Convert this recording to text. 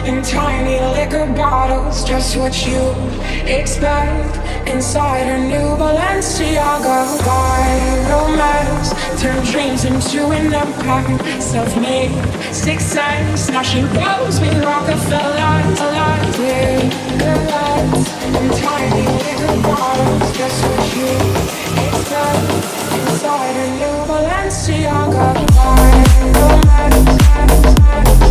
in tiny liquor bottles, just what you expect inside a new Balenciaga. Why romance turn dreams into an empire? Self-made success. Now she rolls with Rockefeller. Alive with the lights in tiny liquor bottles, just what you expect inside a new Balenciaga. Why romance?